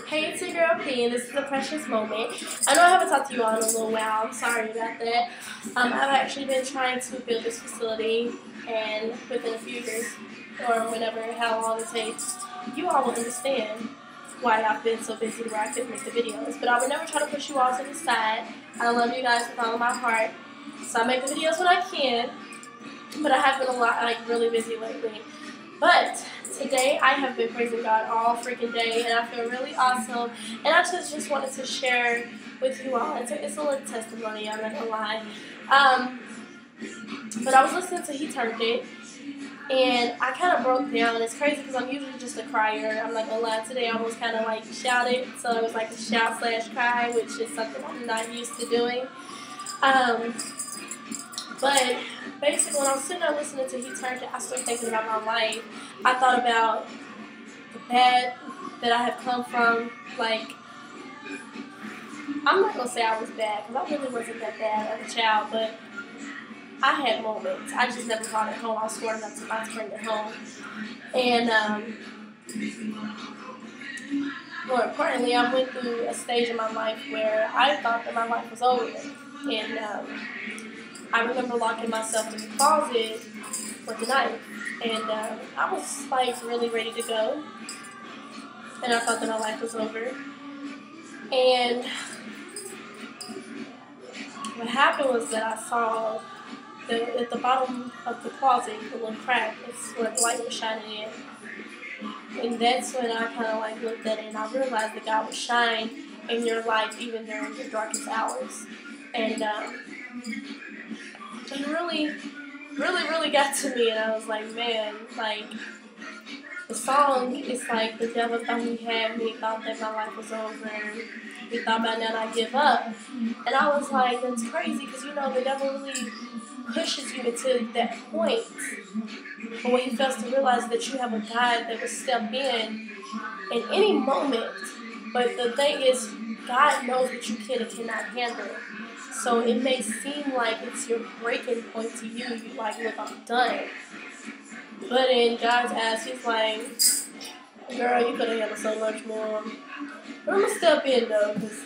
Hey, it's your girl P, and this is a precious moment. I know I haven't talked to you all in a little while. I'm sorry about that. I've actually been trying to build this facility, and within a few years, or whenever, how long it takes, you all will understand why I've been so busy where I couldn't make the videos. But I would never try to push you all to the side. I love you guys with all of my heart, so I make the videos when I can. But I have been really busy lately. But today I have been praising God all freaking day, and I feel really awesome. And I just wanted to share with you all. It's a little testimony, I'm not gonna lie. But I was listening to He Turned It, and I kind of broke down. It's crazy because I'm usually just a crier. I'm not gonna lie. Today I was kind of like shouted, so it was like a shout/cry, which is something I'm not used to doing. But basically, when I was sitting there listening to He Turned It, I started thinking about my life. I thought about the bad that I have come from. Like, I'm not going to say I was bad, because I really wasn't that bad as a child, but I had moments. I just never brought it home. I was smart enough to not bring it home. And more importantly, I went through a stage in my life where I thought that my life was over. And I remember locking myself in the closet with a knife, and I was like really ready to go, and I thought that my life was over. And what happened was that I saw at the bottom of the closet, the little crack, it's where the light was shining in, and that's when I kind of like looked at it, and I realized that God would shine in your life even during your darkest hours, and it really got to me, and I was like, man, like, the song is like, the devil thought he had me, thought that my life was over, he thought by now I'd give up, and I was like, that's crazy, because, you know, the devil really pushes you into that point, but when you fail to realize that you have a God that will step in any moment, but the thing is, God knows what you can and cannot handle. So it may seem like it's your breaking point to you. You're like, look, I'm done. But in God's eyes, He's like, girl, you could have handled so much more. But I'm going to step in, though, because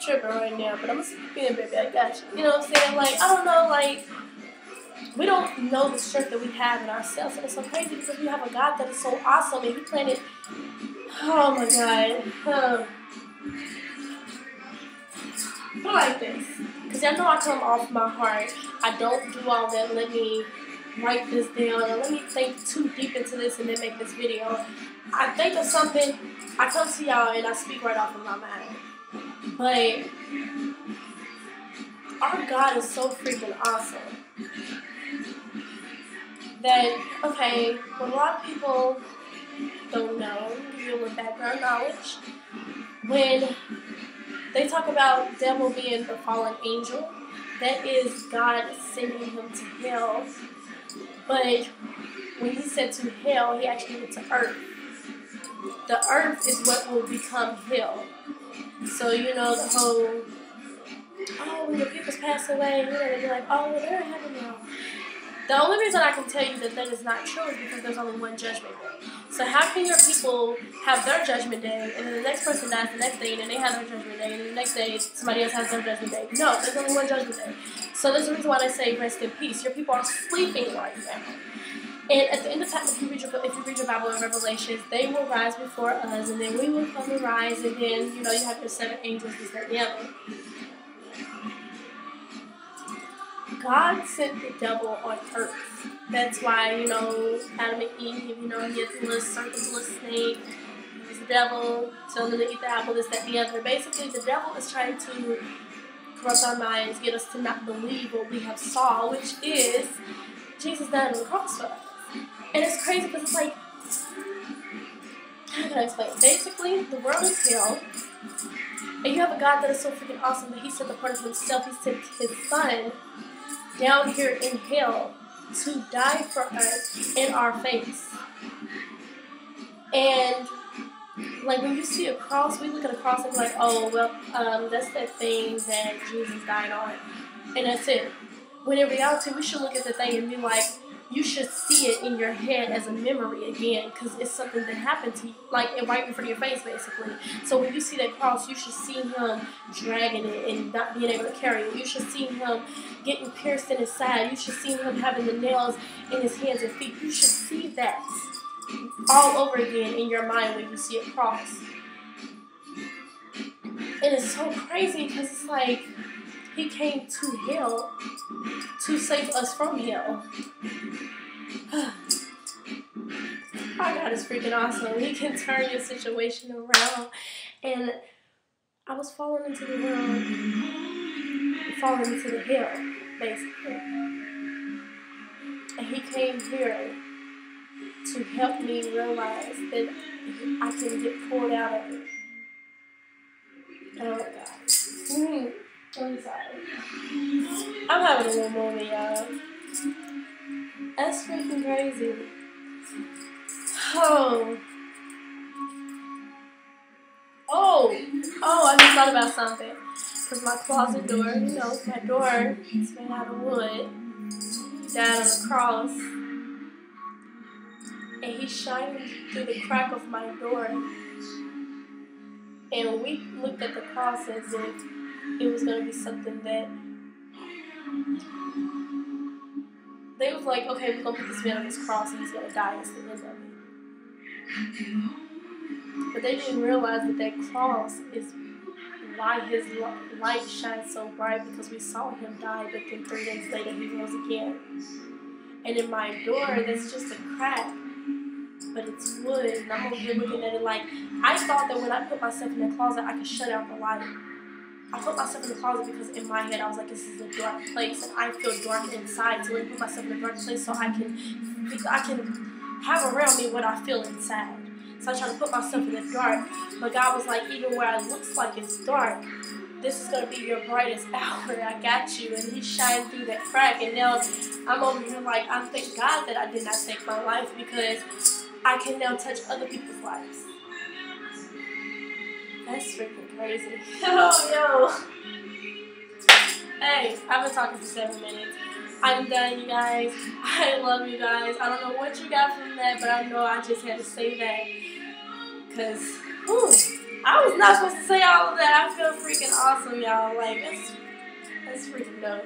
you're tripping right now. But I'm going to step in, baby. I got you. You know what I'm saying? Like, I don't know, like, we don't know the strength that we have in ourselves. And it's so crazy because we have a God that is so awesome. And He planted, oh, my God. I like this. Because I know I come off my heart. I don't do all that. Let me write this down. And let me think too deep into this and then make this video. I think of something. I come to y'all and I speak right off of my mind. But our God is so freaking awesome. That, okay, what a lot of people don't know, give you a little background knowledge, when they talk about devil being the fallen angel, that is God sending him to hell. But when He said to hell, He actually went to earth. The earth is what will become hell. So, you know, the whole, oh, when the people's pass away, you know, they'll be like, oh, well, they're in heaven now. The only reason I can tell you that is not true is because there's only one judgment day. So how can your people have their judgment day, and then the next person dies the next day, and then they have their judgment day, and then the next day somebody else has their judgment day? No, there's only one judgment day. So there's a reason why they say rest in peace. Your people are sleeping right now. And at the end of time, if you read your Bible in Revelations, they will rise before us, and then we will come and rise, and then, you know, you have your 7 angels, this, that, and the other. God sent the devil on earth. That's why, you know, Adam and Eve, you know, he had the little serpent, the little snake. It was the devil telling them to eat the apple, this, that, and the other. Basically, the devil is trying to corrupt our minds, get us to not believe what we have saw, which is Jesus died on the cross for us. And it's crazy because it's like, how can I explain? Basically, the world is hell. And you have a God that is so freaking awesome that He sent the part of Himself. He sent His Son down here in hell to die for us in our face. And like when you see a cross, we look at a cross and be like, oh, well, that's that thing that Jesus died on. And that's it. When in reality, we should look at the thing and be like, you should see it in your head as a memory again, because it's something that happened to you, like right in front of your face, basically. So when you see that cross, you should see him dragging it and not being able to carry it. You should see him getting pierced in his side. You should see him having the nails in his hands and feet. You should see that all over again in your mind when you see a cross. And it's so crazy because it's like he came to hell to save us from hell. Our God is freaking awesome. He can turn your situation around. And I was falling into the world, falling into the hell, basically. And he came here to help me realize that I can get pulled out of it. Oh my God. I'm sorry. I'm having a little moment, y'all. That's freaking crazy. Oh, I just thought about something. Because my closet door, my door is made out of wood. He died on a cross. And he shined through the crack of my door. And we looked at the cross as if it was going to be something that they was like, okay, we're going to put this man on this cross and he's going to die. It's the end of it. But they didn't realize that that cross is why his light shines so bright, because we saw him die, but then 3 days later he rose again. And in my door, that's just a crack, but it's wood, and I'm over here looking at it like, I thought that when I put myself in the closet, I could shut out the light. I put myself in the closet because in my head I was like, this is a dark place, and I feel dark inside, so I put myself in a dark place so I can have around me what I feel inside. So I try to put myself in the dark, but God was like, even where it looks like it's dark, this is going to be your brightest hour. I got you. And he shined through that crack, and now I'm over here like, I thank God that I did not take my life, because I can now touch other people's lives. That's freaking crazy. Yo. Hey, I've been talking for 7 minutes. I'm done, you guys. I love you guys. I don't know what you got from that, but I know I just had to say that. Because, I was not supposed to say all of that. I feel freaking awesome, y'all. Like, that's freaking dope.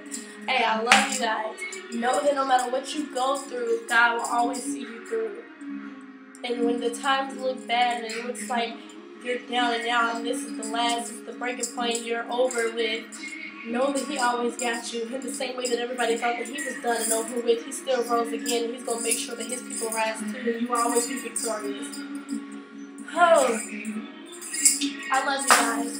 Hey, I love you guys. Know that no matter what you go through, God will always see you through. And when the times look bad and it looks like you're down and out and this is the breaking point, you're over with, know that he always got you. In the same way that everybody thought that he was done and over with, he still rose again, and he's going to make sure that his people rise too, and you will always be victorious. Oh, I love you guys.